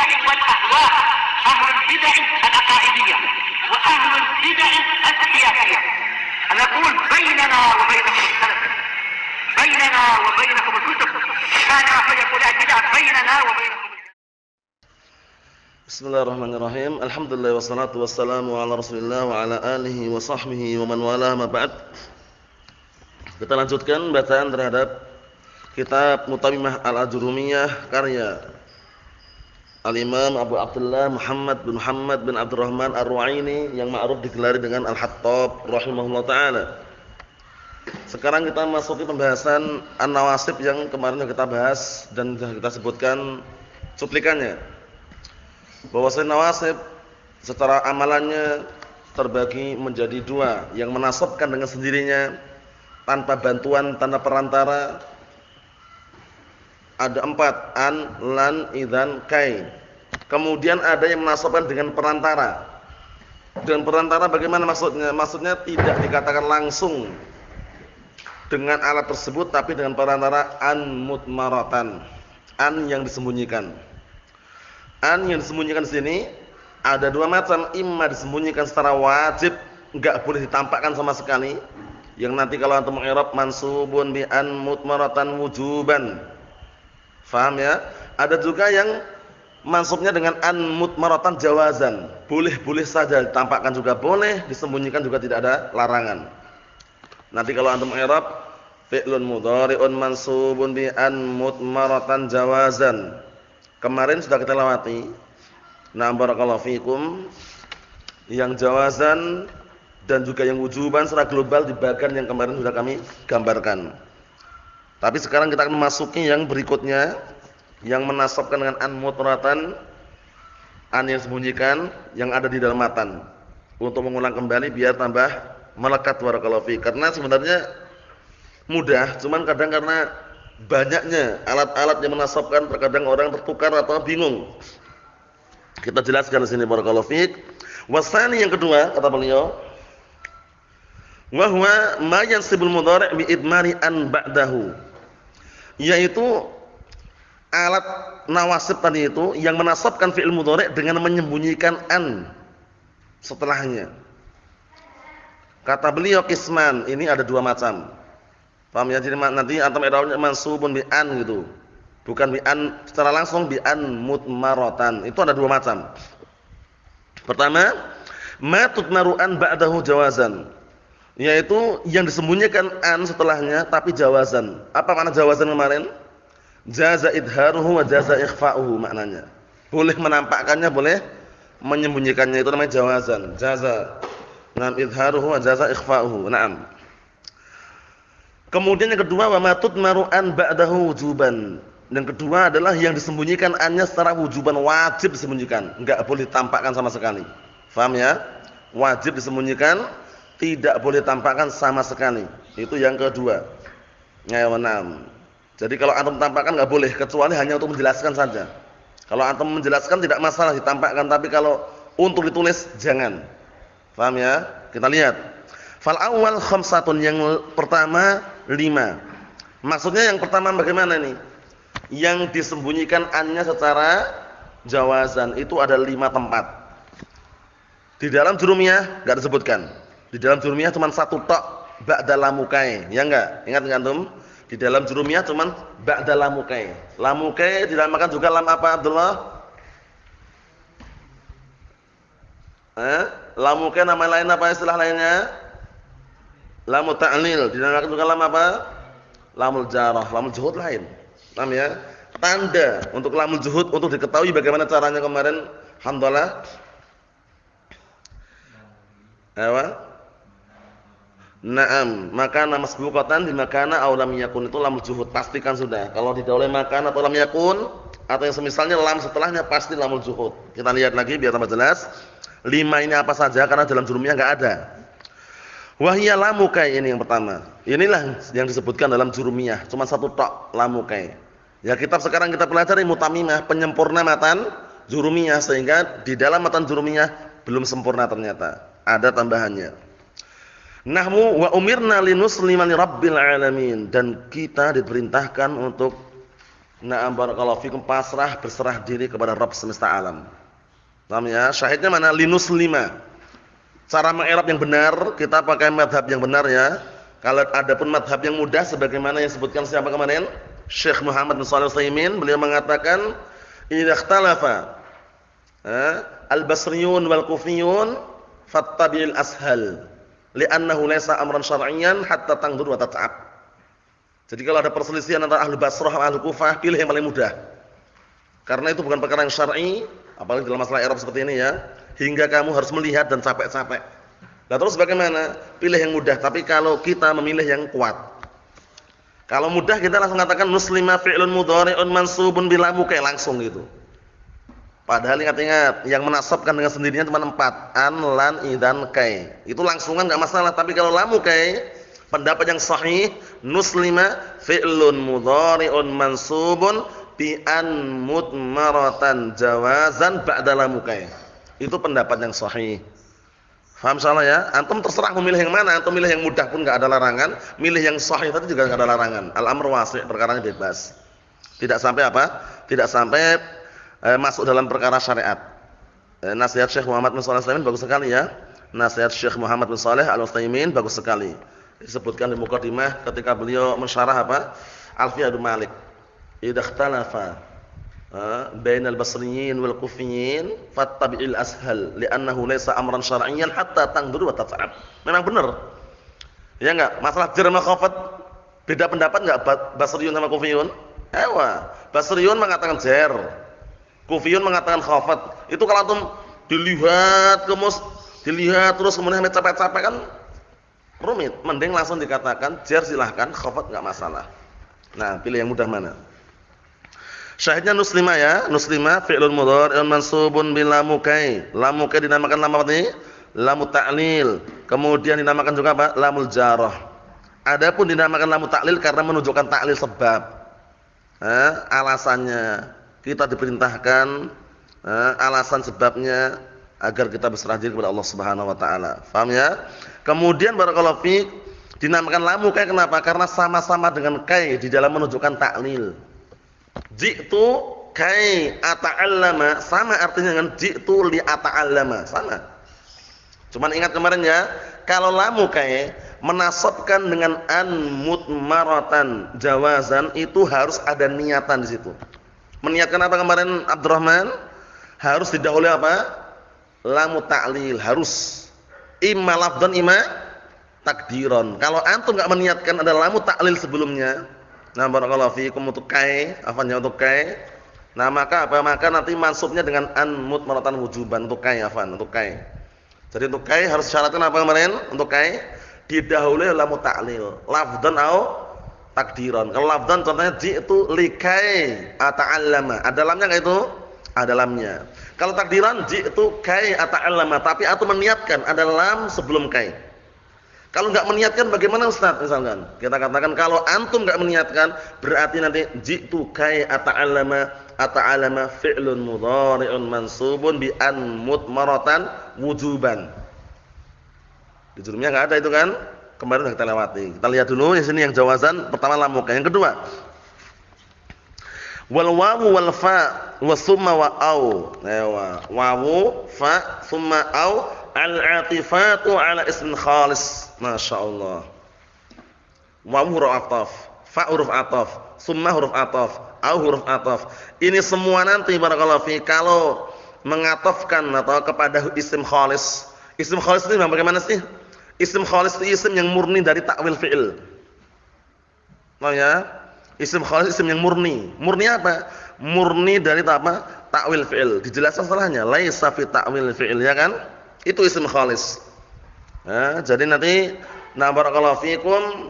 البدع والأهواء، أهل البدع العقائدية وأهل البدع السياسية. نقول بيننا وبينكم السلف، بيننا وبينكم الكتب، كان فيقول البدع بيننا وبينكم. Bismillahirrahmanirrahim. Alhamdulillah wassalatu wassalamu ala Rasulillah wa ala alihi wa sahbihi wa man wala ma ba'd. Kita lanjutkan bacaan terhadap kitab Mutamimah Al-Ajurumiyah karya Al-Imam Abu Abdullah Muhammad bin Abdurrahman Ar-Ru'aini yang ma'ruf digelari dengan Al-Hattab rahimahullah taala. Sekarang kita masuki pembahasan An-Nawasib yang kemarin kita bahas dan sudah kita sebutkan cuplikannya. Bahwasanya nawasib secara amalannya terbagi menjadi dua, yang menasabkan dengan sendirinya tanpa bantuan, tanpa perantara ada 4, an, lan, idzan, kai. Kemudian ada yang menasabkan dengan perantara. Dengan perantara bagaimana maksudnya? Maksudnya tidak dikatakan langsung dengan alat tersebut, tapi dengan perantara an mutmaratan, an yang disembunyikan. An yang disembunyikan di sini ada dua macam, imma disembunyikan secara wajib, enggak boleh ditampakkan sama sekali. Yang nanti kalau antum i'rab mansubun bi an mutmaratan wujuban. Faham ya? Ada juga yang mansubnya dengan an mutmaratan jawazan. Boleh-boleh saja ditampakkan juga boleh, disembunyikan juga tidak ada larangan. Nanti kalau antum i'rab fi'lun mudhari'un mansubun bi an mutmaratan jawazan. Kemarin sudah kita lewati. Na'am barakallahu fikum. Yang jawazan dan juga yang wujuban secara global di bagian yang kemarin sudah kami gambarkan. Tapi sekarang kita akan memasuki yang berikutnya, yang menasabkan dengan an mutratan, an yang disembunyikan yang ada di dalam matan. Untuk mengulang kembali biar tambah melekat barakallahu fik. Karena sebenarnya mudah, cuman kadang karena banyaknya alat-alat yang menasabkan terkadang orang tertukar atau bingung. Kita jelaskan di sini barakallahu fiik. Wasani yang kedua kata beliau, wa huwa ma yansibul mudhari' bi idmari an ba'dahu. Yaitu alat nawasib tadi itu yang menasabkan fi'il mudhari' dengan menyembunyikan an setelahnya. Kata beliau qisman, ini ada dua macam. Paham ya? Jadi nanti antum i'rabnya mansubun bi an gitu. Bukan bi an secara langsung, bi an mutmaratan. Itu ada dua macam. Pertama, ma tutmaru an ba'dahu jawazan. Yaitu yang disembunyikan an setelahnya tapi jawazan. Apa makna jawazan kemarin? Jaza idharuhu wa jaza ikhfa'uhu maknanya. Boleh menampakkannya, boleh menyembunyikannya, itu namanya jawazan. Jaza nam idharuhu wa jaza ikhfa'uhu. Naam. Kemudian yang kedua, wa ma tutmaru an ba'dahu wujuban. Yang kedua adalah yang disembunyikan annya secara wujuban, wajib disembunyikan, enggak boleh tampakkan sama sekali. Paham ya? Wajib disembunyikan, tidak boleh tampakkan sama sekali. Itu yang kedua. Ya, enam. Jadi kalau antum tampakkan enggak boleh, kecuali hanya untuk menjelaskan saja. Kalau antum menjelaskan tidak masalah ditampakkan, tapi kalau untuk ditulis jangan. Paham ya? Kita lihat. Fal awal khamsatun, yang pertama 5. Maksudnya yang pertama bagaimana nih? Yang disembunyikan annya secara jawazan itu ada 5 tempat. Di dalam jurumiyah enggak disebutkan. Di dalam jurumiyah cuma satu tok, ba'da lamukai. Ya enggak? Ingat enggak antum? Di dalam jurumiyah cuma ba'da lamukai. Lamukai dinamakan juga lam apa, Abdullah? Lamukai nama lain apa, istilah lainnya? Lamul ta'lil dinamakan juga lam apa? Lamul jarah, lamul juhud lain. Paham ya? Tanda untuk lamul juhud untuk diketahui bagaimana caranya kemarin hamdalah. Apa? Naam, makana masbuqatan di makana aw lam yakun, itu lamul juhud, pastikan sudah. Kalau didahului makana atau lam yakun atau yang semisalnya lam setelahnya pasti lamul juhud. Kita lihat lagi biar tambah jelas. 5 ini apa saja karena dalam jurumiyah enggak ada. Wahya lamukai, ini yang pertama. Inilah yang disebutkan dalam jurumiyah, cuma satu tok, lamukai. Ya, kitab sekarang kita pelajari Mutamimah, penyempurna matan jurumiyah, sehingga di dalam matan jurumiyah belum sempurna ternyata. Ada tambahannya. Nahmu wa umirna linuslima li rabbil alamin, dan kita diperintahkan untuk Na'am barakallahu fikum, pasrah berserah diri kepada Rabb semesta alam. Paham ya? Syahidnya mana? Linuslima. Cara mengi'rab yang benar, kita pakai madhab yang benar ya. Kalau ada pun madhab yang mudah sebagaimana yang disebutkan siapa kemarin? Syekh Muhammad bin Shalih Al-Utsaimin, beliau mengatakan idza ikhtalafa al-basriyun wal kufiyun fattabi'il ashal li'annahu laysa amran syar'iyyan hatta tangdur wa tat'ab. Jadi kalau ada perselisihan antara ahli Basrah dan ahli Kufah, pilih yang paling mudah. Karena itu bukan perkara yang syar'i, apalagi dalam masalah i'rab seperti ini ya, hingga kamu harus melihat dan capek-capek. Nah, terus bagaimana? Pilih yang mudah, tapi kalau kita memilih yang kuat. Kalau mudah kita langsung katakan muslima fi'lun mudhari'un mansubun bila mukai, langsung gitu. Padahal ingat-ingat, yang menasabkan dengan sendirinya cuma 4, an, lan, idan, kai. Itu langsungan enggak masalah, tapi kalau la mukai, pendapat yang sahih, muslima fi'lun mudhari'un mansubun bi an mudmaratan jawazan ba'da la mukai. Itu pendapat yang sahih. Paham salah ya? Antum terserah memilih yang mana, antum milih yang mudah pun enggak ada larangan, milih yang sahih tadi juga enggak ada larangan. Al-amr wasi', perkaranya bebas. Tidak sampai apa? Tidak sampai masuk dalam perkara syariat. Nasihat Syekh Muhammad bin Shalih Al-Utsaimin bagus sekali ya. Nasihat Syekh Muhammad bin Shalih Al-Utsaimin bagus sekali. Disebutkan di mukadimah ketika beliau mensyarah apa? Alfiyah Ibnu Malik. Idza ikhtalafa bainal basriyin wal kufiyyin fattabi'il ashal li'annahu laysa amran syar'iyyan hatta tangdur wa tat'ab. Memang benar. Ya enggak? Masalah jar sama khafat beda pendapat enggak basriyun sama kufiyun? Ewa, basriyun mengatakan jar, kufiyun mengatakan khafat. Itu kalau antum dilihat terus kemudian sampai capek-capek kan rumit. Mending langsung dikatakan jar silahkan, khafat enggak masalah. Nah, pilih yang mudah mana? Syahidnya nuslima ya, nuslima fi'lun mudhari'un mansubun bila mukai. Lam mukai dinamakan lam apa tadi? Lam ta'lil. Kemudian dinamakan juga apa? Lamul jarah. Adapun dinamakan lam ta'lil karena menunjukkan ta'lil sebab. Alasannya kita diperintahkan, alasan sebabnya agar kita berserah diri kepada Allah Subhanahu wa taala. Paham ya? Kemudian barakallahu fiik dinamakan lam mukai kenapa? Karena sama-sama dengan kai di dalam menunjukkan ta'lil. Ji'tu kai ata'allama sama artinya dengan ji'tu li ata'allama, sama. Cuman ingat kemarin ya, kalau lamu kai menasabkan dengan an mutmaratan jawazan itu harus ada niatan di situ. Meniatkan apa kemarin Abdurrahman? Harus didahului apa? Lamu ta'lil, harus imma lafdhan imma takdiran. Kalau antum enggak meniatkan ada lamu ta'lil sebelumnya, nah barakallahu fiikum untuk kai, afanya untuk kai. Nah, maka apa? Maka nanti mansubnya dengan an mutmaratan wujuban untuk kai, afan, untuk kai. Jadi untuk kai harus syaratkan apa kemarin? Untuk kai didahului lamu ta'lil, lafdhan au takdiran. Kalau lafdhan contohnya ji'tu likai ata'allama. Ada lamnya enggak itu? Ada lamnya. Kalau takdiran ji'tu kai ata'allama, tapi antum meniatkan ada lam sebelum kai. Kalau enggak meniatkan bagaimana Ustaz? Misalkan kita katakan kalau antum enggak meniatkan berarti nanti ji'tu kai ata'allama fi'lun mudhari'un mansubun bi an mutmaratan wujuban. Di jurumnya enggak ada itu kan? Kemarin sudah kita lewati. Kita lihat dulu di sini yang jawazan pertama lam muka. Yang kedua wal wawu wal fa wa summa wa au. Wawu fa summa au al-atifatu ala ismin khalis. Masyaallah. Wawu huruf ataf, fa huruf ataf, summa huruf ataf, au huruf ataf. Ini semua nanti barakallahu fi kalau mengatafkan atau kepada isim khalis. Isim khalis itu bagaimana sih? Isim khalis itu isim yang murni dari ta'wil fi'il. Oh ya? Isim khalis isim yang murni. Murni apa? Murni dari apa? Ta'wil fi'il. Dijelaskan setelahnya, laisa fi ta'wil fi'il, ya kan? Itu isim khalis. Nah, jadi nanti na barakallahu fikum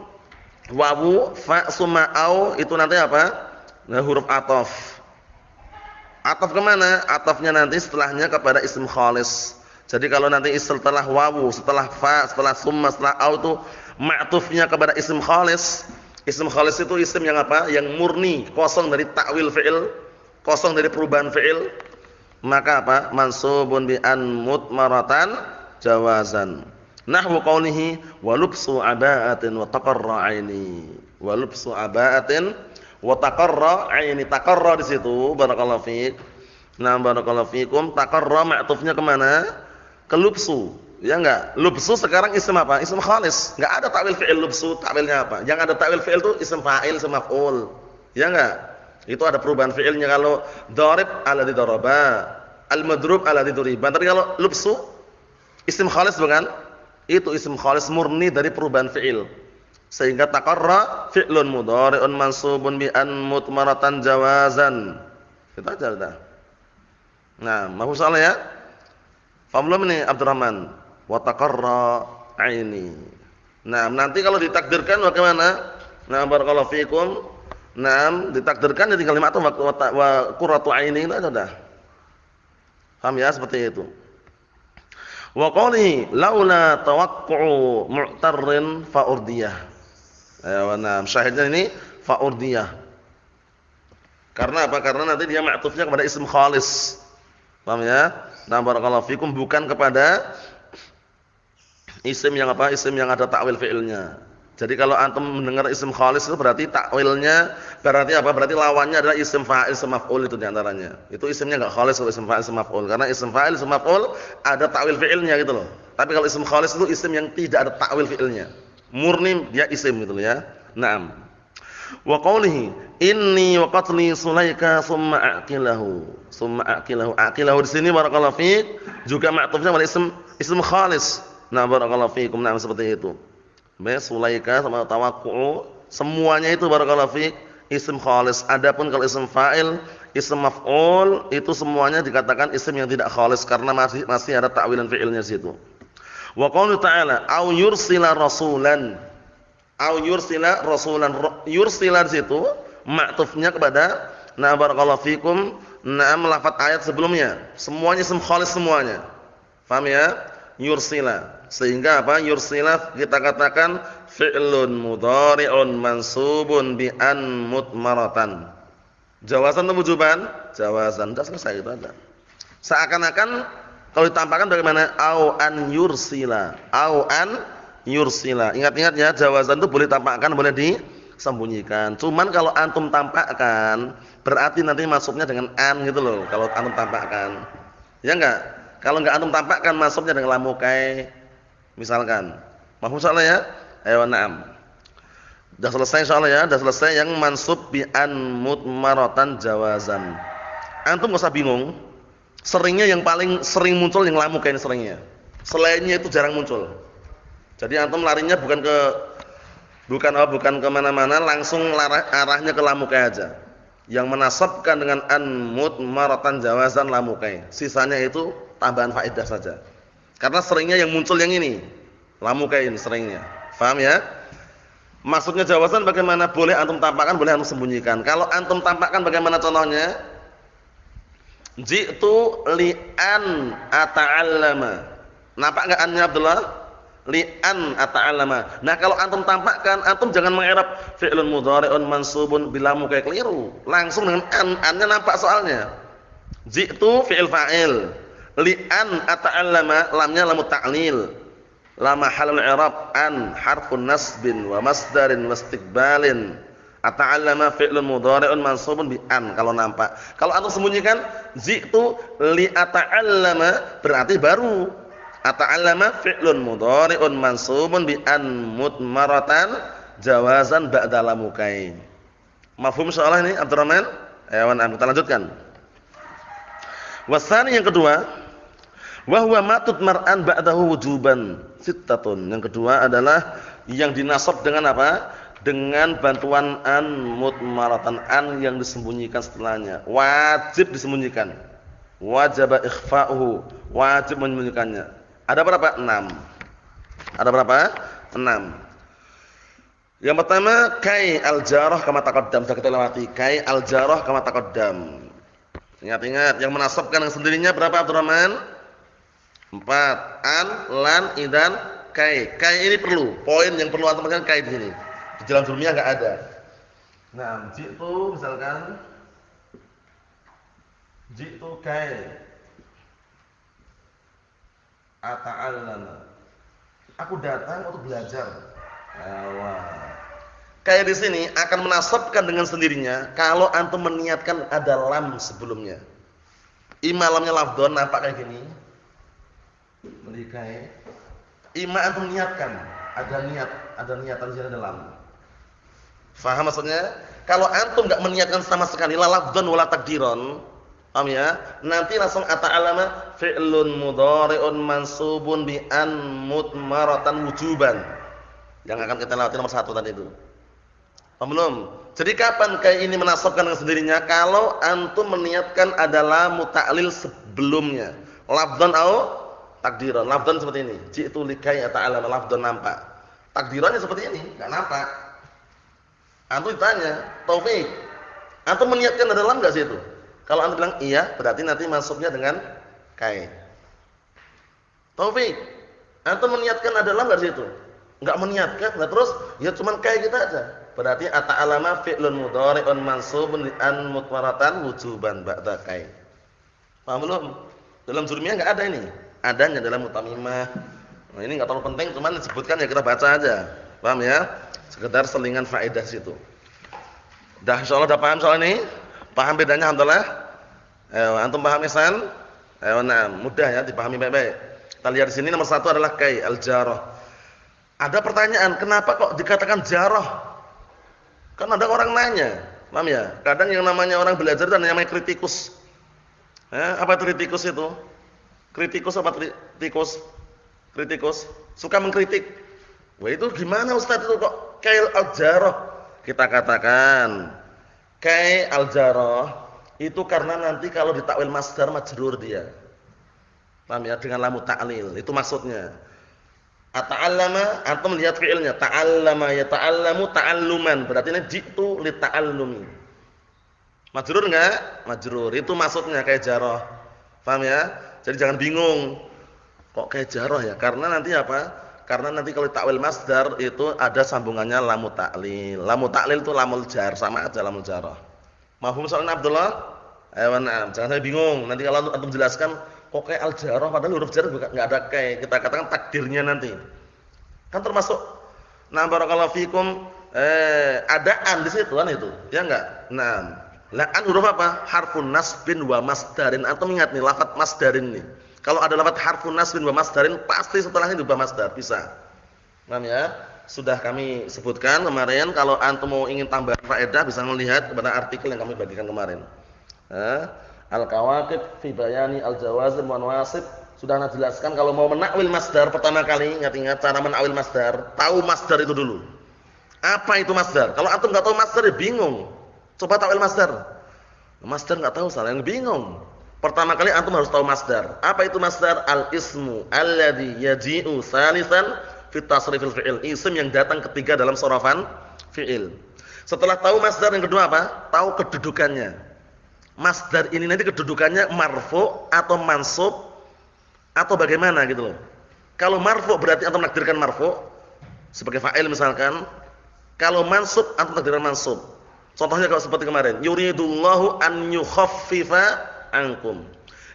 wawu fa summa au itu nanti apa? Nah, huruf ataf. Ataf kemana? Atafnya nanti setelahnya kepada isim khalis. Jadi kalau nanti setelah wawu, setelah fa, setelah summa, setelah au itu ma'tufnya kepada isim khalis. Isim khalis itu isim yang apa? Yang murni, kosong dari ta'wil fi'il, kosong dari perubahan fi'il. Maka apa? Mansubun bi an mutmaratan jawazan. Nahwu qawlihi wa lubsu aba'atin wa taqarra 'aini. Wa lubsu aba'atin Wa taqarra aini, taqarra di situ barakallahu fiik. Nah, barakallahu fiikum, taqarra ma'tufnya ke mana? Ke lubsu. Ya enggak? Lubsu sekarang isim apa? Isim khalis. Enggak ada takwil fi'il lubsu, takwilnya apa? Yang ada takwil fi'il itu isim fa'il, isim maf'ul. Ya enggak? Itu ada perubahan fi'ilnya. Kalau dharib alladzi daraba, al-madrub alladzi duriba. Tapi kalau lubsu isim khalis bukan? Itu isim khalis murni dari perubahan fi'il. Sehingga taqarra fi'lun mudhari'un mansubun bi an mutmaratan jawazan. Itu aja dah. Nah, mahfuz soalnya ya? Paham belum ini Abdurrahman? Wa taqarra aini. Nah, nanti kalau ditakdirkan bagaimana? Nah, barakallahu fikum. Nah, ditakdirkan jadi kalimat wa qurratu aini itu sudah. Paham ya seperti itu. Wa qali laula tawaqqu'u mu'tarrin fa urdiyah. Ayo, nah, syahidnya ini fa urdiyah. Karena apa? Karena nanti dia ma'tufnya kepada isim khalis. Paham ya? Nah, barakallahu fikum, bukan kepada isim yang apa? Isim yang ada takwil fi'ilnya. Jadi kalau antum mendengar isim khalis itu berarti takwilnya berarti apa? Berarti lawannya adalah isim fa'il, isim maf'ul itu di antaranya. Itu isimnya enggak khalis kalau isim fa'il, isim maf'ul. Karena isim fa'il, isim maf'ul ada takwil fi'ilnya gitu loh. Tapi kalau isim khalis itu isim yang tidak ada takwil fi'ilnya. Murni dia isim gitu loh ya. Naam. Wa qawlihi inni wa qatli Sulaika summa aqilahu. Summa aqilahu. Aqilahu di sini barakallahu fiik juga ma'tufnya pada isim khalis. Nah, barakallahu fiikum. Nah, seperti itu. Baik, Sulaika sama tawaqqu'u semuanya itu barakallahu fiik isim khalis. Adapun kalau isim fa'il, isim maf'ul itu semuanya dikatakan isim yang tidak khalis karena masih ada ta'wilan fi'ilnya di situ. Wa qaulu ta'ala au yursila rasulan. Au yursila rasulan, yursila di situ ma'tufnya kepada na barakallahu fikum lafaz ayat sebelumnya. Semuanya isim khalis semuanya. Paham ya? Yursila. Sehingga apa? Yursila kita katakan fi'lun mudhari'un mansubun bi an mutmaratan. Jawazan atau wujuban? Jawazan. Sudah selesai itu aja. Seakan-akan kalau ditampakkan bagaimana? Au an yursila. Au an yursila. Ingat-ingat ya, jawazan itu boleh tampakkan, boleh disembunyikan. Cuman kalau antum tampakkan, berarti nanti masuknya dengan an gitu loh. Kalau antum tampakkan, ya enggak? Kalau enggak antum tampakkan, masuknya dengan lamukai, misalkan. Mahfuz soalnya ya? Ayo, na'am. Sudah selesai insyaallah ya, sudah selesai yang mansub bi an mutmaratan jawazan. Antum enggak usah bingung. Seringnya yang paling sering muncul yang lamukai ini seringnya. Selainnya itu jarang muncul. Jadi antum larinya bukan ke mana-mana, langsung arahnya ke lamukai aja. Yang menasabkan dengan an mutmaratan jawazan lamukai. Sisanya itu tambahan faedah saja. Karena seringnya yang muncul yang ini, lamukai ini seringnya. Paham ya? Maksudnya jawazan bagaimana? Boleh antum tampakkan, boleh antum sembunyikan. Kalau antum tampakkan bagaimana contohnya? Ji'tu li'an ata'allama. Nampak enggak annya Abdullah? Li'an ata'allama. Nah, kalau antum tampakkan, antum jangan mengi'rab fi'lun mudhari'un mansubun bila mukai, keliru. Langsung dengan an-nya nampak soalnya. Ji'tu fi'il fa'il. Li'an ata'allama, lamnya lamu ta'lil. La mahallul i'rab, an harfun nasbin wa masdarin wa istiqbalin. Ata'allama fi'lun mudhari'un mansubun bi an kalau nampak. Kalau antum sembunyikan ji'tu li ata'allama berarti baru ata'allama fi'lun mudhari'un mansubun bi an mutmaratan jawazan ba'da lamukain. Mafhum soalan ini Abdurrahman? Ayo kita lanjutkan. Wasani yang kedua, wa huwa matut mar'an ba'dahu wujuban sittatun. Yang kedua adalah yang dinasab dengan apa? Dengan bantuan an mutmaratan, an yang disembunyikan setelahnya. Wajib disembunyikan. Wajib ikhfa'uhu, wajib menyembunyikannya. Ada berapa? 6. Ada berapa? 6. Yang pertama kai al-jarah kama taqaddam, sudah kita lewati. Kai al-jarah kama taqaddam. Ingat-ingat yang menasabkan yang sendirinya berapa Abdurrahman? 4. An, lan, idan, kai. Kai ini perlu. Poin yang perlu antum perhatikan kai di sini. Di dalam jurumiyah enggak ada. Nah, jitu misalkan jitu kai ata'allama. Aku datang untuk belajar. Kayak di sini akan menasabkan dengan sendirinya kalau antum meniatkan ada lam sebelumnya. Ima lamnya lafdhon nampak kayak gini. Melikai. Ima antum niatkan, ada niatan di sini ada lam. Faham maksudnya? Kalau antum enggak meniatkan sama sekali la lafdhon wala takdiron, paham ya? Nanti langsung ata'allama fi'lun mudhari'un mansubun bi an mutmaratan wujuban. Yang akan kita lewati nomor 1 tadi itu. Paham belum? Jadi kapan kayak ini menasabkan dengan sendirinya? Kalau antum meniatkan adalah muta'lil sebelumnya. Lafdhan au takdiran. Lafdhan seperti ini. Ji'tu likai ata'alama, lafdhan nampak. Takdirannya seperti ini, enggak nampak. Antum ditanya, Taufik, antum meniatkan ada lam enggak sih itu? Kalau antum bilang iya, berarti nanti masuknya dengan kai. Taufik, antum meniatkan ada lam enggak sih itu? Enggak meniatkan, nah terus ya cuman kai kita aja. Berarti ata'alama fi'lun mudhari'un mansubun li an mutmaratan wujuban ba'da kai. Paham belum? Dalam jurumiyah enggak ada ini. Adanya dalam mutamimah. Nah, ini enggak terlalu penting, cuman disebutkan ya kita baca aja. Paham ya? Sekedar selingan faedah situ. Dah insyaallah udah paham soal ini? Paham bedanya alhamdulillah? Antum paham Ihsan? Nah, mudah ya dipahami baik-baik. Kita lihat di sini nomor 1 adalah kai al-jarah. Ada pertanyaan, kenapa kok dikatakan jarah? Kan ada orang nanya, paham ya? Kadang yang namanya orang belajar dan yang namanya kritikus. Apa itu kritikus itu? Kritikus apa kritikus? Kritikus suka mengkritik. Wah itu gimana Ustaz itu kok kai al-jarah? Kita katakan kai al-jarah itu karena nanti kalau ditakwil masdar majrur dia. Paham ya? Dengan lam ta'lil. Itu maksudnya. Ata'allama, antum lihat fi'ilnya, ta'allama yata'allamu ta'alluman, berarti ini jitu li ta'allumi. Majrur enggak? Majrur. Itu maksudnya kayak jarah. Paham ya? Jadi jangan bingung. Kok kayak jarah ya? Karena nanti apa? Karena nanti kalau ta'wil masdar itu ada sambungannya lamu ta'lil. Lamu ta'lil itu lamul jar, sama aja lamul jarah. Mafhum soalnya Abdullah? Ayo na'am, jangan saya bingung. Nanti kalau antum jelaskan kok kayak al-jarah padahal huruf jar enggak ada kayak. Kita katakan takdirnya nanti. Kan termasuk nah barakallahu fikum ada an di situ kan itu. Ya enggak? Nah, la an huruf apa? Harfun nasbin wa masdarin. Antum ingat nih lafaz masdarin nih. Kalau ada lafaz harfun nasbin wa masdarin pasti setelahnya diubah masdar, bisa. Paham ya? Sudah kami sebutkan kemarin kalau antum mau ingin tambah faedah bisa melihat kepada artikel yang kami bagikan kemarin. Al-Kawakib fi bayani al-jawazim wa nawasib. Sudah ana jelaskan kalau mau menakwil masdar pertama kali, ingat-ingat cara menakwil masdar, tahu masdar itu dulu. Apa itu masdar? Kalau antum enggak tahu masdar ya bingung. Coba takwil masdar. Masdar enggak tahu, salah yang bingung. Pertama kali antum harus tahu masdar. Apa itu masdar? Al-ismu alladzi yaji'u salisan fi tasrifil fi'il. Isim yang datang ketiga dalam sorafan fi'il. Setelah tahu masdar yang kedua apa? Tahu kedudukannya. Masdar ini nanti kedudukannya marfu atau mansub atau bagaimana gitu loh. Kalau marfu berarti antum takdirkan marfu sebagai fa'il misalkan. Kalau mansub antum takdirkan mansub. Contohnya kalau seperti kemarin, yuridullahu an yukhaffifa ankum.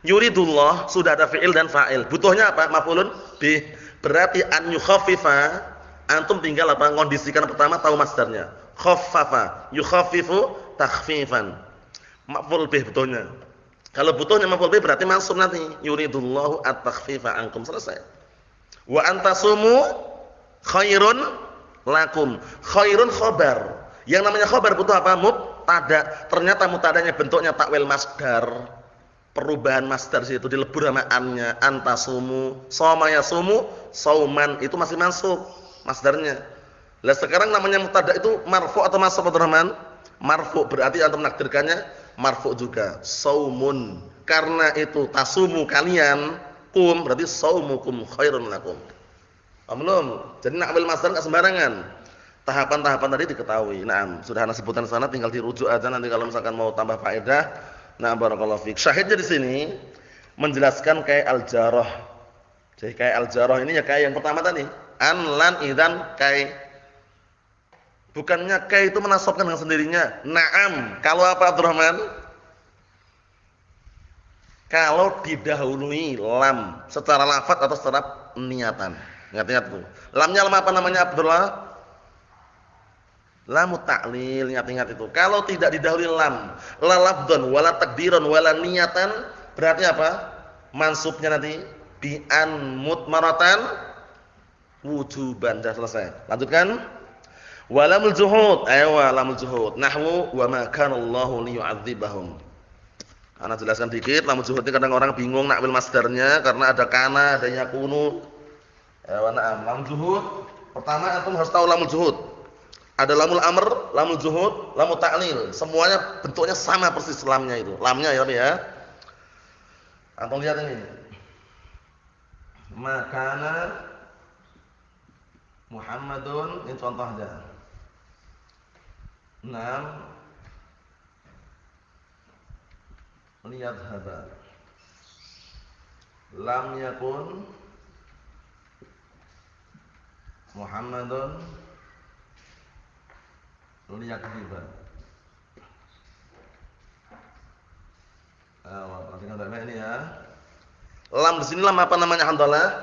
Yuridullah sudah ada fi'il dan fa'il. Butuhnya apa? Maf'ulun bih. Berarti an yukhaffifa antum tinggal apa? Kondisikan pertama tahu masdarnya. Khaffafa, yukhaffifu takhfifan. Maf'ul bih butuhnya. Kalau butuhnya maf'ul bih berarti mansub nanti. Yuridullahu at-takhfifa ankum, selesai. Wa antasumu khairun lakum. Khairun khabar. Yang namanya khabar butuh apa? Mubtada. Ternyata mubtadanya bentuknya takwil masdar. Perubahan masdar situ dilebur sama an-nya. Antasumu, soma yasumu, sauman, itu masih mansub masdarnya. Lah sekarang namanya mubtada itu marfu atau mansub Abdurrahman? Marfu, berarti antum menakdirkannya marfu juga. Saumun, karena itu tasumu kalian, kum berarti saumukum khairun lakum. Paham belum? Jadi nakwil masdar enggak sembarangan. Tahapan-tahapan tadi diketahui. Naam, sudah ana sebutkan sana tinggal dirujuk aja nanti kalau misalkan mau tambah faedah. Nah, barakallahu fik. Syahidnya di sini menjelaskan kayak al-jarah. Jadi kayak al-jarah ini ya kayak yang pertama tadi. An, lan, idzan, kai. Bukannya kai itu menasabkan dengan sendirinya. Naam. Kalau apa Abdurrahman? Kalau didahului lam secara lafaz atau secara niatan. Ingat-ingat tuh. Lamnya lam apa namanya Abdullah? Lam ta'lil, ingat-ingat itu. Kalau tidak didahului lam, la lafdhan wala takdiran wala niyatan, berarti apa? Mansubnya nanti bi an mutmaratan wujuban. Sudah selesai. Lanjutkan. Walamul juhud, lamul juhud. Nahwu wa ma kana Allahu liyu'adzibahum. Ana jelaskan dikit, lamul juhud ini kadang orang bingung nakwil masdarnya karena ada kana, ada yakunu. Na'am, lamul juhud. Pertama antum harus tahu lamul juhud. Ada lamul amr, lamul juhud, lamul ta'lil. Semuanya bentuknya sama persis lamnya itu. Lamnya ya. Antum lihat ini. Makana Muhammadun, ini contohnya. 6 liyadhhaba. Lam yakun Muhammadun liyakdziba. Perhatikan baik-baik ini ya. Lam di sini lam apa namanya Handalah?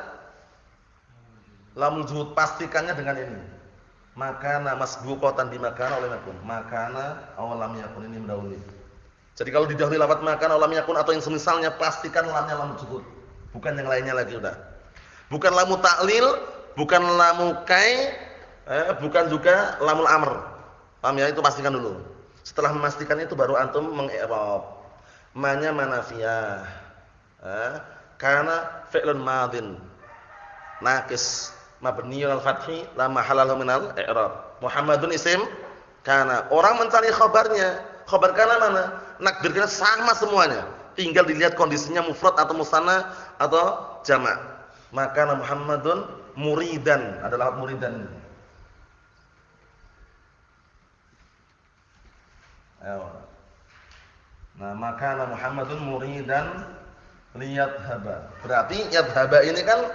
Lamul juhud, pastikannya dengan ini. Makana masbuqatan bi makana oleh yakun. Makana aw lam yakun, ini mendahului. Jadi kalau didahului lafaz makana aw lam yakun atau yang semisalnya, pastikan lamnya lamul juhud. Bukan yang lainnya lagi udah. Bukan lamu ta'lil, bukan lamu kai, bukan juga lamul amr. Paham ya? Itu pastikan dulu. Setelah memastikan itu baru antum mengi'rab. Manya manafiyah. Kana fi'lun madin. Naqis mabniun al-fathi la mahalla lahu minal i'rab. Muhammadun isim kana. Orang mencari khabarnya. Khabar kana mana? Nakdirnya sama semuanya. Tinggal dilihat kondisinya mufrad atau musanna atau jamak. Maka Muhammadun muridan, ada lafaz muridan. Ayo. Nah, maka Muhammadun muridan liyadhhaba. Berarti yadhhaba ini kan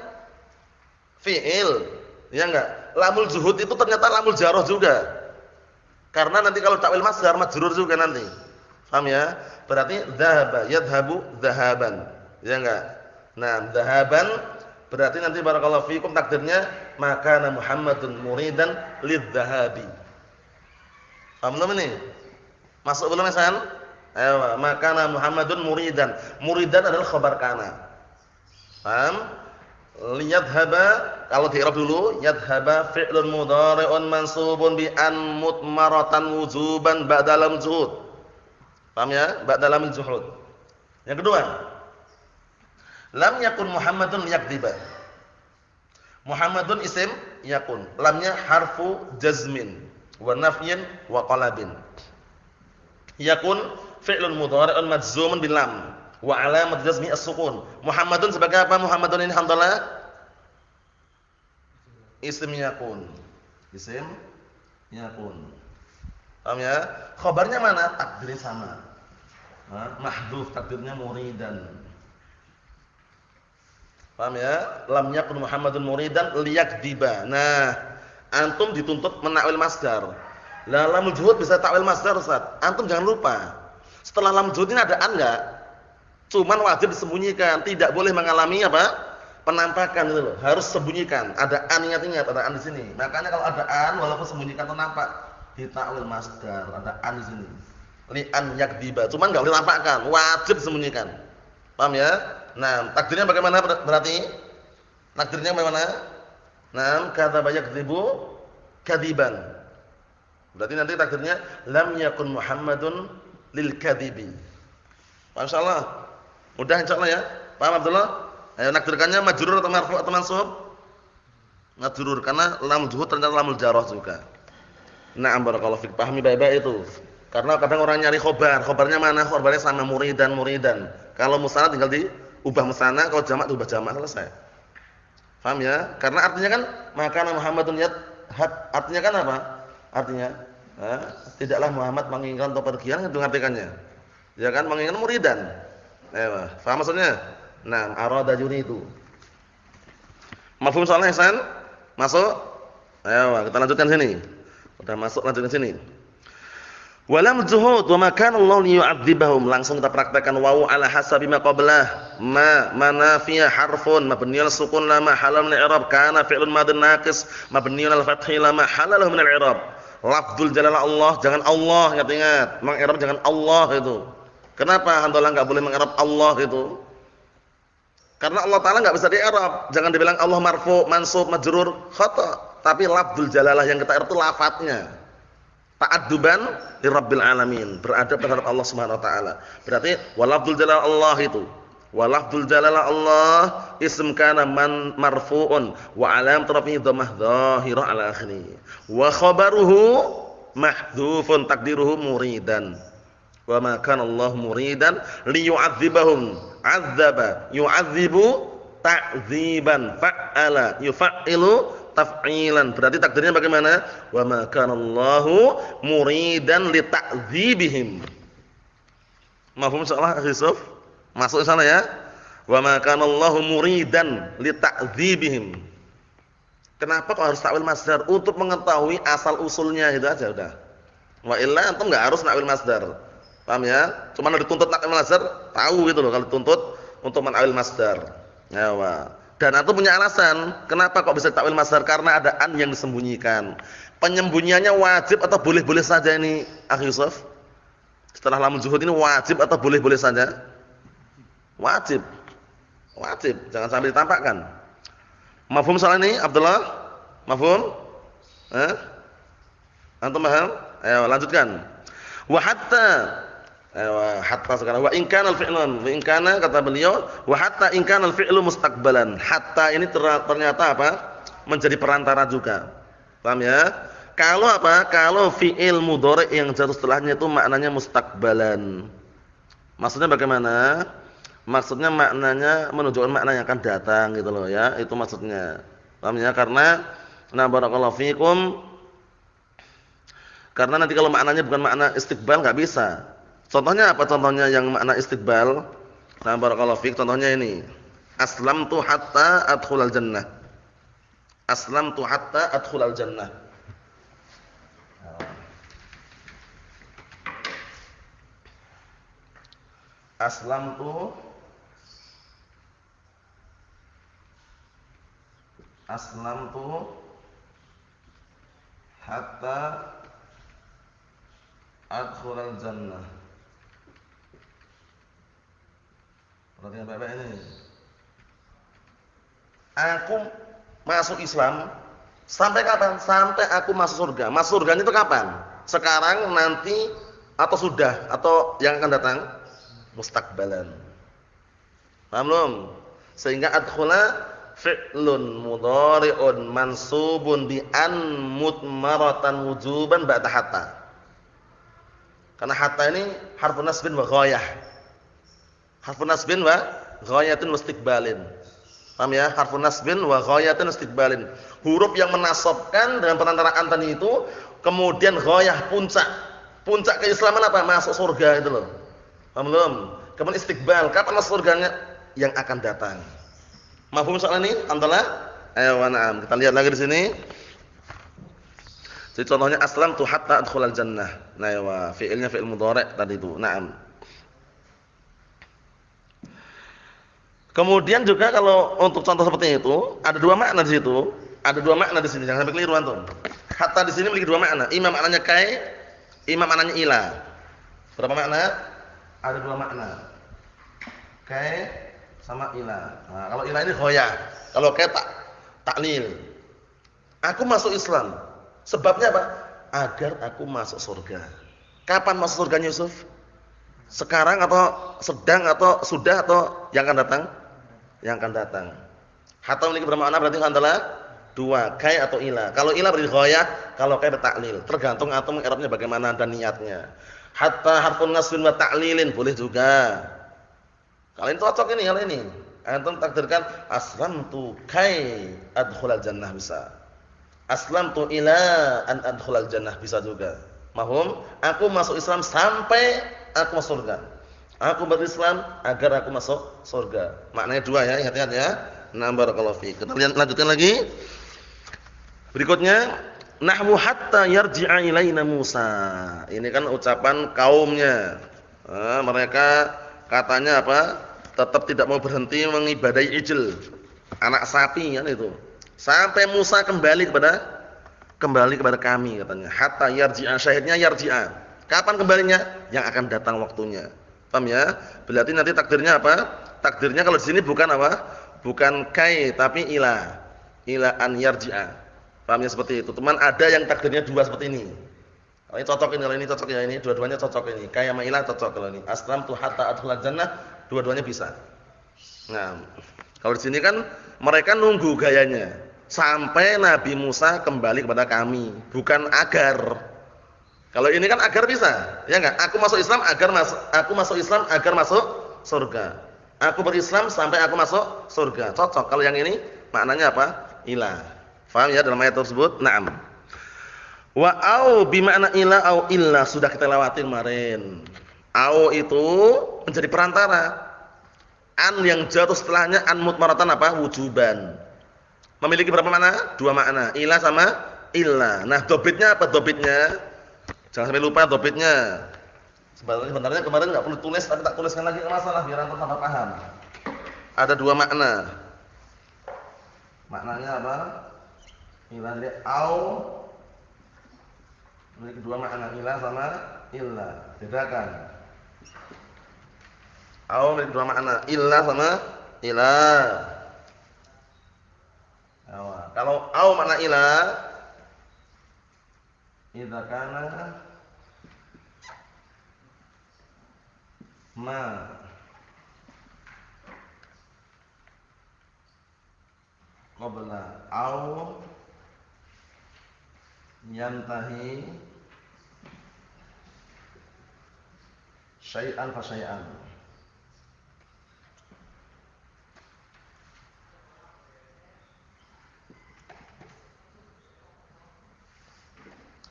fi'il, ya enggak? Lamul juhud itu ternyata lamul jarah juga. Karena nanti kalau takwil masdar majrur juga nanti. Paham ya? Berarti dhahaba, yadhhabu dhahaban. Ya enggak? Nah, dhahaban berarti nanti barakallahu fikum takdirnya maka Muhammadun muridan lidzahabi. Paham belum ini? Masuk belum Hasan? Ayo, maka Muhammadun muridan. Muridan adalah khabar kana. Paham? Liyadhhaba, kalau di i'rab dulu, yadhhaba fi'lun mudhari'un mansubun bi an mutmaratan wujuban ba'da lam juhud. Paham ya? Ba'da lam juhud. Yang kedua, lam yakun Muhammadun liyakdziba. Muhammadun isim yakun. Lamnya harfu jazmin wa nafyin wa qalabin. Yakun fi'lun mudhari'un majzumun bil lam. Wa alamat jazmi as-sukun. Muhammadun sebagai apa? Muhammadun ini hamdalah isim yakun. Isim yakun. Paham ya? Khabarnya mana? Takdirnya sama. Mahdhuf, takdirnya muridan. Paham ya? Lam yakun Muhammadun muridan liyakdziba. Nah, antum dituntut menakwil masdar. Lah lamul juhud bisa takwil masdar, Ustaz. Antum jangan lupa. Setelah lam juhud ini ada an enggak? Cuman wajib disembunyikan, tidak boleh mengalami apa? Penampakan itu loh. Harus sembunyikan. Ada an, ingat-ingat, ada an di sini. Makanya kalau ada an walaupun sembunyikan atau nampak, ditakwil masdar, ada an di sini. Li an yakdziba. Cuman enggak boleh nampakkan, wajib disembunyikan. Paham ya? Nah, takdirnya bagaimana berarti? Takdirnya bagaimana? Nah, kadzaba yakdzibu kadziban. Berarti nanti takdirnya lam yakun Muhammadun lil kadzibi. Masyaallah. Mudah insyaallah ya. Paham Abdullah? Ayo nakdirkannya majrur atau marfu atau mansub? Majrur karena lam juhud ternyata lamul jarah juga. Na'am barakallahu fik. Pahami baik-baik itu. Karena kadang orang nyari khobar, khobarnya mana? Khobarnya sama muridan. Kalau musanna tinggal diubah musanna, kalau jamak diubah jamak, selesai. Paham ya? Karena artinya kan maka Muhammadun artinya kan apa? Artinya tidaklah Muhammad menginginkan untuk pergian, itu artikannya. Ya kan, menginginkan muridan. Paham maksudnya? Nah, arada yuridu. Mafhum soalnya Hasan? Masuk? Ayo, kita lanjutkan sini. Udah masuk, lanjutkan sini. Walam juhud wa ma kana Allah liyu'adzibahum. Langsung kita praktekkan wawu ala hasabi ma qablah. Ma manafiya harfun mabniyun sukun la mahalla min al-i'rab. Kana fi'lun madin naqis mabniyun al-fathi la mahalla lahu min al-i'rab. Lafdzul jalalah Allah, jangan Allah, ingat-ingat. Mengi'rab jangan Allah itu. Kenapa handalah enggak boleh mengi'rab Allah itu? Karena Allah Ta'ala enggak bisa di-i'rab. Jangan dibilang Allah marfu, mansub, majrur, khata'. Tapi lafdzul jalalah yang kita i'rab itu lafadznya. Ta'adduban li Rabbil alamin, beradab terhadap Allah Subhanahu wa taala. Berarti wa lafdzul jalalah Allah itu. Wa lafdzul jalalah Allah ism kana marfu'un wa alam rafi'i dhammah dhahirah ala akhirih. Wa khabaruhu mahdhufun taqdiruhu muridan. Wa ma kana Allah muridan liyu'adzibahum 'adzaba yu'adzibu ta'dziban fa'ala yuf'ilu taf'ilan. Berarti takdirnya bagaimana? Wa ma kana Allahu muridan li ta'dzibihim. Mafhum insyaallah Yusuf? Masuk sana ya. Wa ma kana Allahu muridan li ta'dzibihim. Kenapa kok harus takwil masdar? Untuk mengetahui asal usulnya itu aja udah. Wa illa antum enggak harus nakwil masdar. Paham ya? Cuma dituntut nakwil masdar, tahu gitu loh kalau dituntut untuk menakwil masdar. Ya, wa. Dan antum punya alasan, kenapa kok bisa takwil masdar? Karena ada an yang disembunyikan. Penyembunyiannya wajib atau boleh-boleh saja ini, Akh Yusuf? Setelah lamul zuhud ini wajib atau boleh-boleh saja? Wajib. Wajib, jangan sampai ditampakkan. Mafhum soal ini, Abdullah? Mafhum? Antum paham? Ayo lanjutkan. Wa hatta sekarang wa in kana al-fi'lu wa in kana kata beliau wa hatta in kana al-fi'lu mustaqbalan. Hatta ini ternyata apa? Menjadi perantara juga. Paham ya? Kalau apa? Kalau fi'il mudhari' yang jatuh setelahnya itu maknanya mustaqbalan. Maksudnya bagaimana? Maksudnya maknanya menunjukkan makna yang akan datang gitu loh ya. Itu maksudnya. Paham ya? Karena barakallahu fikum. Karena nanti kalau maknanya bukan makna istiqbal enggak bisa. Contohnya apa? Contohnya yang makna istiqbal. Barakallahu fik, contohnya ini. Aslamtu hatta adkhulal jannah. Aslamtu hatta adkhulal jannah. Aslamtu hatta adkhulal jannah. Perhatikan baik-baik ini. Aku masuk Islam sampai kapan? Sampai aku masuk surga. Masuk surganya itu kapan? Sekarang, nanti, atau sudah, atau yang akan datang? Mustaqbalan. Paham belum? Sehingga adkhula fi'lun mudhari'un mansubun bi an mutmaratan wujuban ba'da hatta. Karena hatta ini harfun nasbin wa ghayah. Harfun nasbin wa ghayatin mustiqbalin. Paham ya? Harfun nasbin wa ghayatin mustiqbalin. Huruf yang menasabkan dengan perantara antan itu kemudian ghayah puncak. Puncak keislaman apa? Masuk surga itu loh. Paham belum? Kemudian istiqbal, kapan masuk surganya? Yang akan datang. Mafhum soal ini? Alhamdulillah. Ayo na'am. Kita lihat lagi di sini. Jadi contohnya aslamtu hatta adkhulal jannah. Nah, ya, fi'ilnya fi'il mudhari' tadi itu. Na'am. Kemudian juga kalau untuk contoh seperti itu, ada dua makna di situ. Ada dua makna di sini, jangan sampai keliru antum. Hatta di sini memiliki dua makna. Imam maknanya kai, imam maknanya ila. Berapa makna? Ada dua makna. Kai sama ila. Nah, kalau ila ini ghayah. Kalau kai taklil. Aku masuk Islam. Sebabnya apa? Agar aku masuk surga. Kapan masuk surganya Yusuf? Sekarang atau sedang atau sudah atau yang akan datang? Yang akan datang. Hatta memiliki bermakna berarti antara dua, kai atau ila. Kalau ila berarti ghayah, kalau kai bertaklil. Tergantung antum i'rabnya bagaimana dan niatnya. Hatta harfun nasbin wa ta'lilin boleh juga. Kalau ini cocok ini hal ini. Antum takdirkan aslamtu kai adkhulal jannah bisa. Aslamtu ila an adkhulal jannah bisa juga. Mahum? Aku masuk Islam sampai aku masuk surga. Aku berislam agar aku masuk surga. Maknanya dua ya, ingat-ingat ya. Nah, barakallahu fiik. Kita lanjutkan lagi. Berikutnya, nahwu hatta yarji'a ilaina Musa. Ini kan ucapan kaumnya. Mereka katanya apa? Tetap tidak mau berhenti mengibadahi ijl, anak sapi kan itu. Sampai Musa kembali kembali kepada kami katanya. Hatta yarji'a, syahidnya yarji'a. Kapan kembalinya? Yang akan datang waktunya. Paham ya? Berarti nanti takdirnya apa? Takdirnya kalau di sini bukan apa? Bukan kai tapi ila. Ila an yarji'a. Paham ya seperti itu. Teman ada yang takdirnya dua seperti ini. Kalau ini cocok ini, kalau ini cocok ya ini, dua-duanya cocok ini. Kai sama ila cocok kalau ini. Aslamtu hatta adkhulal jannah, dua-duanya bisa. Nah, kalau di sini kan mereka nunggu gayanya sampai Nabi Musa kembali kepada kami, bukan agar. Kalau ini kan agar bisa, ya enggak? Aku masuk Islam agar masuk surga. Aku berislam sampai aku masuk surga. Cocok. Kalau yang ini maknanya apa? Ila. Paham ya dalam ayat tersebut? Naam. Wa au bimakna ila au illa sudah kita lewatin kemarin. Au itu menjadi perantara. An yang jatuh setelahnya an mutmaratan apa? Wujuban. Memiliki berapa makna? Dua makna. Ila sama illa. Nah, dobitnya apa dobitnya? Jangan sampai lupa dobitnya. Sebenarnya kemarin enggak perlu tulis tapi tak tuliskan lagi enggak masalah biar antum tambah paham. Ada dua makna. Maknanya apa? Ila li au memiliki dua makna ila sama illa. Bedakan. Au memiliki dua makna illa sama ila. Kalau au makna ila idza kana ma qabla au yantahi syai'an fa syai'an.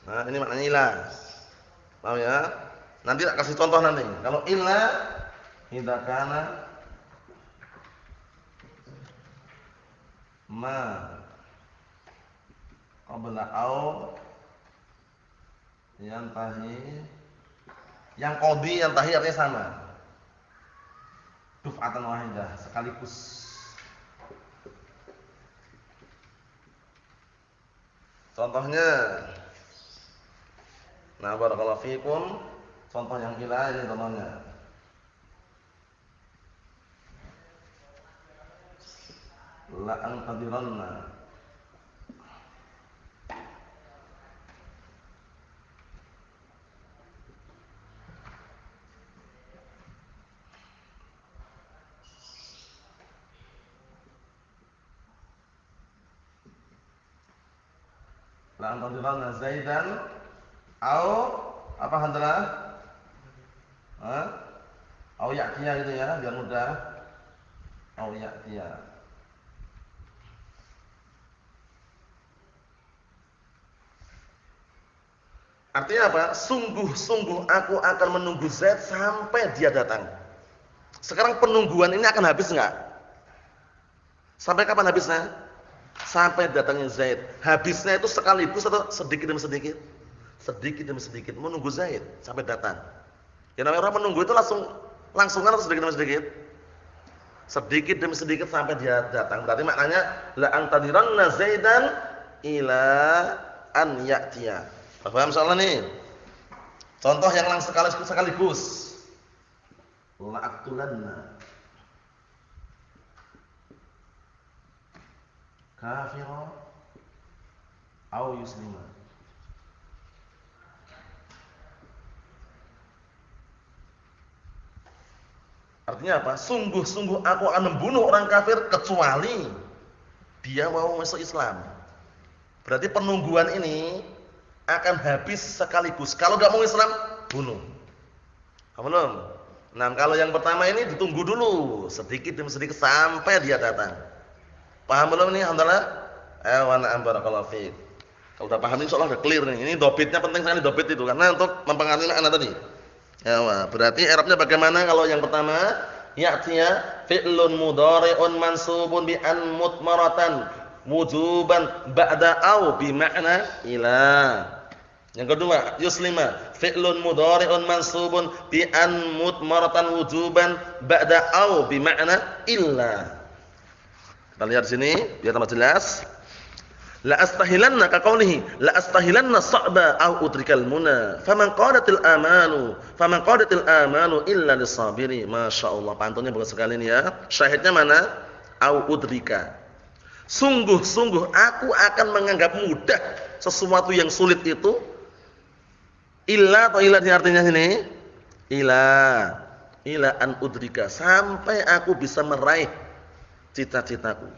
Nah, ini maknanya ila. Paham ya? Nanti tak kasih contoh nanti. Kalau illa idza kana ma qabla au yantahi, yang qadi yantahi artinya sama. Duf'atan wahidah, sekaligus. Contohnya, nah barakallahu fikum, contoh yang ila ini contohnya. La antadiranna la antadiranna Zaidan au apa handalah? Au ya'tiya gitu ya, biar mudah. Au ya'tiya. Artinya apa? Sungguh-sungguh aku akan menunggu Zaid sampai dia datang. Sekarang penungguan ini akan habis enggak? Sampai kapan habisnya? Sampai datangnya Zaid. Habisnya itu sekaligus atau sedikit demi sedikit? Sedikit demi sedikit menunggu Zaid sampai datang. Yang namanya orang menunggu itu langsungan atau sedikit demi sedikit? Sedikit demi sedikit sampai dia datang. Berarti maknanya la antadiranna Zaidan ila an ya'tiya. Paham soalnya nih? Contoh yang sekaligus. La aqtulanna kafira au yuslima. Artinya apa? Sungguh-sungguh aku akan membunuh orang kafir kecuali dia mau masuk Islam. Berarti penungguan ini akan habis sekaligus. Kalau enggak mau Islam, bunuh. Paham belum? Nah, kalau yang pertama ini ditunggu dulu sedikit demi sedikit sampai dia datang. Paham belum nih, alhamdulillah? Wa na'am barakallahu fiik. Kalau udah paham insyaallah udah clear nih. Ini dobitnya penting sekali dobit itu karena untuk mempengaruhi makna tadi. Ya, berarti i'rabnya bagaimana kalau yang pertama? Ya'tiya fi'lun mudhari'un mansubun bi an mutmaratan wujuban ba'da au bi makna ila. Yang kedua, yuslima fi'lun mudhari'un mansubun bi an mutmaratan wujuban ba'da au bi makna illa. Kita lihat sini biar tambah jelas. La astahilanna ka qawlihi la astahilanna sa'ba aw udrikal muna faman qadatil amalu illa lisabiri. Masyaallah, pantunnya bagus sekali ini ya. Syahidnya mana? Au udrika. Sungguh-sungguh aku akan menganggap mudah sesuatu yang sulit itu. Illa atau illa di artinya sini? Ila an udrika, sampai aku bisa meraih cita-citaku.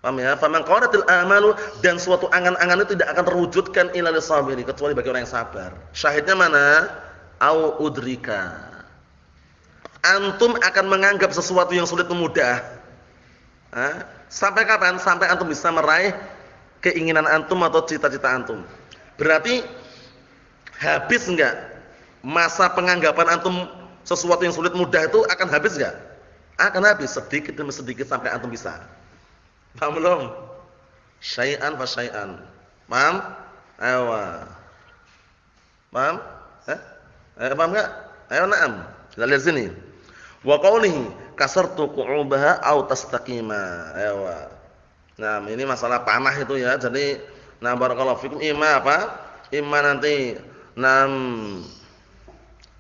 Paham ya? Faman qadatil amalu, dan suatu angan-angan itu tidak akan terwujudkan illa lisabiri, kecuali bagi orang yang sabar. Syahidnya mana? Au udrika. Antum akan menganggap sesuatu yang sulit itu mudah. Sampai kapan? Sampai antum bisa meraih keinginan antum atau cita-cita antum. Berarti habis enggak masa penganggapan antum sesuatu yang sulit mudah itu akan habis enggak? Akan habis sedikit demi sedikit sampai antum bisa. Paham belum? Syai'an fa syai'an. Paham? Ayo. Paham? Paham enggak? Ayo na'am. Kita lihat sini. Wa qawlihi kasartu qu'ubaha aw tastaqima. Ayo. Nah, ini masalah panah itu ya. Jadi, nah barakallahu fikum, imma apa? Imma nanti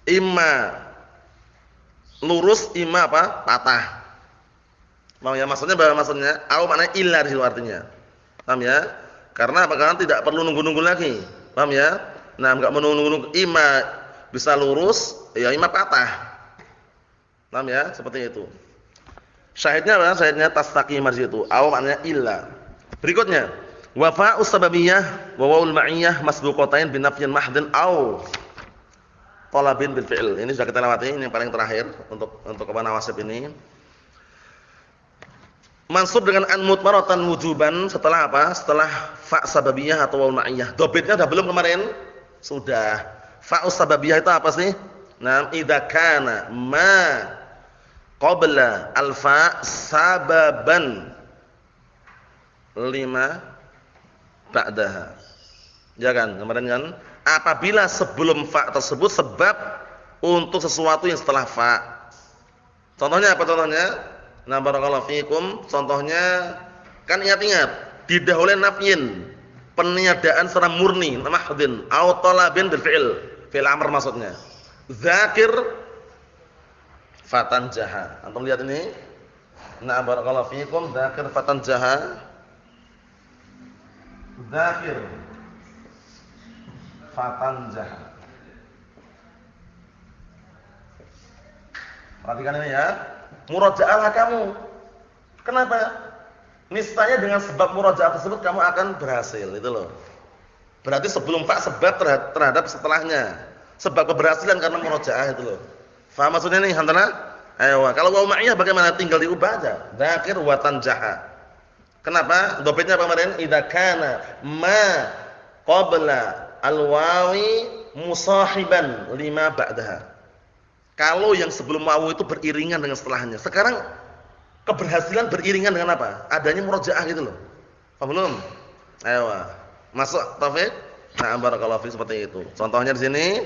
imma lurus, imma apa? Patah. Paham ya? Maksudnya bahwa maksudnya au maknanya illa di situ artinya. Paham ya? Karena apa? Karena tidak perlu nunggu-nunggu lagi. Paham ya? Nah, enggak menunggu-nunggu, imma bisa lurus, ya imma patah. Paham ya? Seperti itu. Syahidnya apa? Syahidnya tastaqimah di situ. Au maknanya illa. Berikutnya, wa fa'us sababiyah wa waul ma'iyah masbuqatain bi nafyin mahdin au talabin bil fi'l. Ini sudah kita lewati, ini yang paling terakhir untuk apa nawasib ini. Mansub dengan an mutmaratan wujuban setelah apa? Setelah fa sababiyah atau waul ma'iyah. Dobitnya sudah belum kemarin? Sudah. Fa'us sababiyah itu apa sih? Nah, idza kana ma qabla alfa sababan lima ba'daha. Ya kan? Kemarin kan? Apabila sebelum fa tersebut sebab untuk sesuatu yang setelah fa. Contohnya apa contohnya? Nah, barakallahu fikum, contohnya kan ingat-ingat, didahului nafyin, peniadaan secara murni, mahdin, au talabin bil fi'il, fi'il amr maksudnya. Dzakir fatan jaha. Antum lihat ini? Nah, barakallahu fikum, dzakir fatan jaha. Dzakir fatan jaha. Perhatikan ini ya. Muraja'ahlah kamu. Kenapa? Niscaya dengan sebab muraja'ah tersebut kamu akan berhasil, itu loh. Berarti sebelum fa sebab terhadap setelahnya. Sebab keberhasilan karena muraja'ah itu loh. Faham maksudnya nih, hantara? Ayo, kalau waw ma'iyah bagaimana? Tinggal diubah aja. Dzakir wa tanjaha. Kenapa? Dobitnya apa kemarin? Idza kana ma qabla al-wawi musahiban lima ba'daha. Kalau yang sebelum wawu itu beriringan dengan setelahnya. Sekarang keberhasilan beriringan dengan apa? Adanya murajaah gitu loh. Paham belum? Ayo. Masuk Taufik? Nah, barakallahu fi seperti itu. Contohnya di sini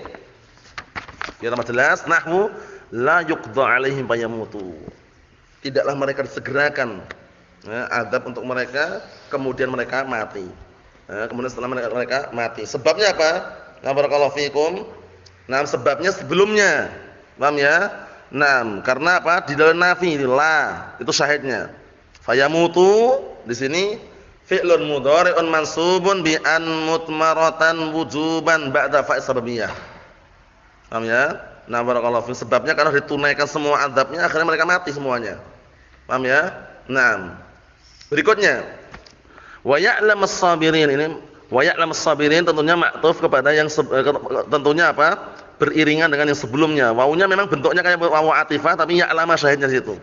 biar tambah jelas, nahwu la yuqda 'alaihim fayamutu. Tidaklah mereka disegerakan azab untuk mereka kemudian mereka mati. Kemudian setelah mereka mati. Sebabnya apa? Nah, barakallahu fikum. Nah, sebabnya sebelumnya. Paham ya? Nah, karena apa? Di dalam nafi la itu syahidnya. Fayamutu di sini fi'lun mudhari'un mansubun bi an mutmaratan wujuban ba'da fa' sababiyah. Paham ya? Nah, barakallahu fi, sebabnya karena ditunaikan semua azabnya akhirnya mereka mati semuanya. Paham ya? Nah, berikutnya wa ya'lamus sabirin, ini wa ya'lamus sabirin tentunya ma'tuf kepada yang tentunya apa? Beriringan dengan yang sebelumnya. Wawunya memang bentuknya kayak wawu atifah tapi ya'lama syahidnya di situ.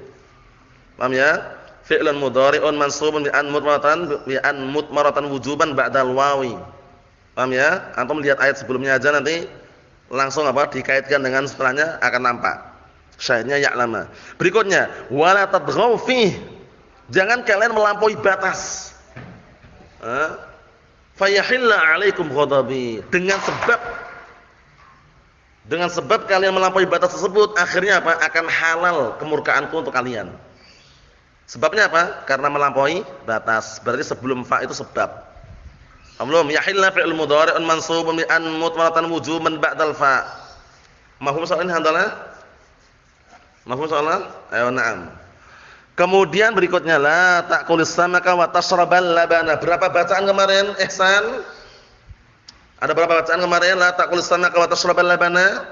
Paham ya? Fi'lun mudhari'un mansubun bi an mutmaratan wujuban ba'dal wawi. Paham ya? Antum lihat ayat sebelumnya aja nanti langsung apa? Dikaitkan dengan setelahnya akan nampak. Syahidnya ya'lama. Berikutnya, wala tadghaw fih. Jangan kalian melampaui batas. Fayahilla 'alaikum ghadabi. Dengan sebab kalian melampaui batas tersebut, akhirnya apa? Akan halal kemurkaanku untuk kalian. Sebabnya apa? Karena melampaui batas. Berarti sebelum fa itu sebab. Belum, yahilla fi'il mudhari'un mansubun bi an mutmaratan wujuban ba'dal fa. Mafhum soal ini handalah? Mafhum soalnya? Ayo na'am. Kemudian berikutnya la ta'kulis samaka wa tashrabal labana. Berapa bacaan kemarin? Ihsan? Ada berapa bacaan kemarin? La ta'kulis samaka wa tashrabal labana?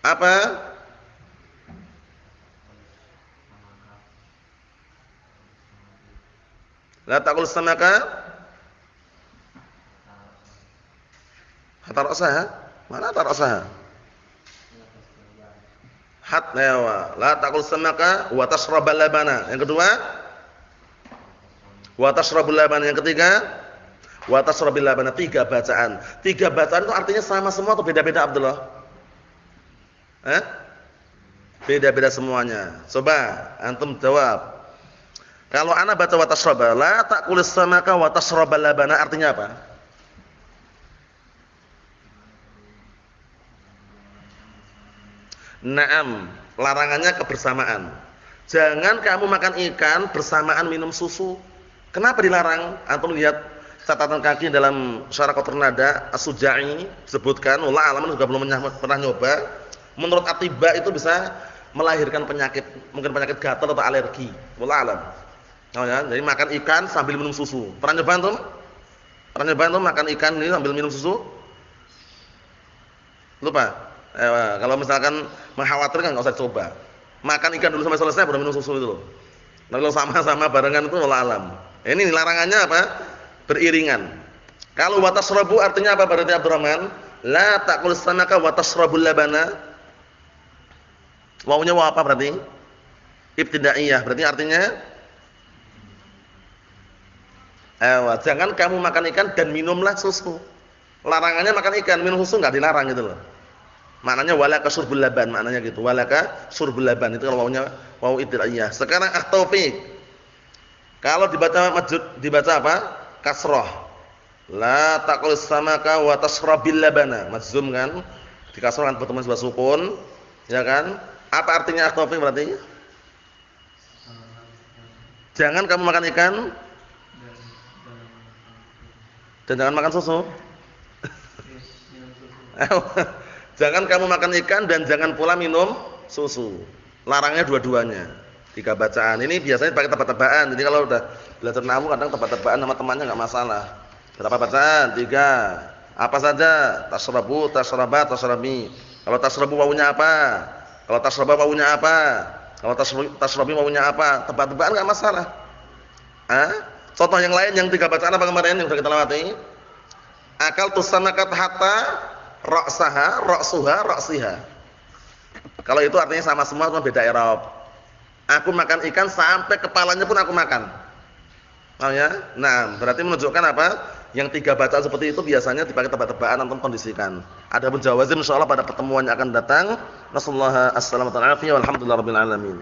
Apa? La ta'kulis samaka hatta ra'saha? Mana hatta ra'saha? Hatta la ta'kul samaka wa tashrabal labana. Yang kedua, wa tashrabul labana. Yang ketiga, wa tasrabil labana. 3 bacaan. 3 bacaan itu artinya sama semua atau beda-beda Abdullah? Beda-beda semuanya. Coba antum jawab. Kalau ana baca wa tashraba, la ta'kul samaka wa tashrabal labana artinya apa? Naam, larangannya kebersamaan. Jangan kamu makan ikan bersamaan minum susu. Kenapa dilarang? Antum lihat catatan kaki dalam Syarah Qatrun Nada As-Suja'i disebutkan, wallah alam juga belum pernah nyoba. Menurut atiba itu bisa melahirkan penyakit, mungkin penyakit gatal atau alergi. Wallah alam. Oh ya, jadi makan ikan sambil minum susu. Pernah nyoba antum? Pernah nyoba antum makan ikan ini sambil minum susu? Lupa. Kalau misalkan mengkhawatirkan enggak usah coba. Makan ikan dulu sampai selesai baru minum susu itu loh. Kalau sama-sama barengan itu wallah alam. Ini larangannya apa? Beriringan. Kalau wa tasrabu artinya apa berarti Abdurrahman? La ta'kul samaka wa tasrabul labana. Wawunya waw apa berarti? Ibtidaiyah. Berarti artinya jangan kamu makan ikan dan minumlah susu. Larangannya makan ikan, minum susu enggak dilarang gitu loh. Maknanya walaka syurbul laban, maknanya gitu. Walaka syurbul laban itu kalau wawunya wawu ibtidaiyah. Sekarang Taufik. Kalau dibaca majud dibaca apa? Kasrah. La taqul samaka wa tasrabil labana. Majzum kan? Dikasrahkan bertemu sebuah sukun, ya kan? Apa artinya Taufik berarti? Jangan kamu makan ikan dan jangan makan susu. Jangan kamu makan ikan dan jangan pula minum susu. Larangnya dua-duanya. 3 bacaan. Ini biasanya pakai tebak-tebakan. Jadi kalau udah belajar nahwu kadang tebak-tebakan sama temannya enggak masalah. Berapa bacaan? 3. Apa saja? Tasrabu, tasrabat, tasrabi. Kalau tasrabu wawunya apa? Kalau tasraba wawunya apa? Kalau tasrabi wawunya apa? Tebak-tebakan enggak masalah. Contoh yang lain yang 3 bacaan apa kemarin yang sudah kita lewati? Akal tusanakat hatta ra'saha, ra'suha, ra'siha. Kalau itu artinya sama semua cuma beda i'rab. Aku makan ikan sampai kepalanya pun aku makan. Paham ya? Nah, berarti menunjukkan apa? Yang 3 bacaan seperti itu biasanya dipakai tebak-tebakan atau kondisikan. Adapun jawazim insyaallah pada pertemuan yang akan datang. Nasallahu alaihi wasallam. Alhamdulillahirabbil alamin.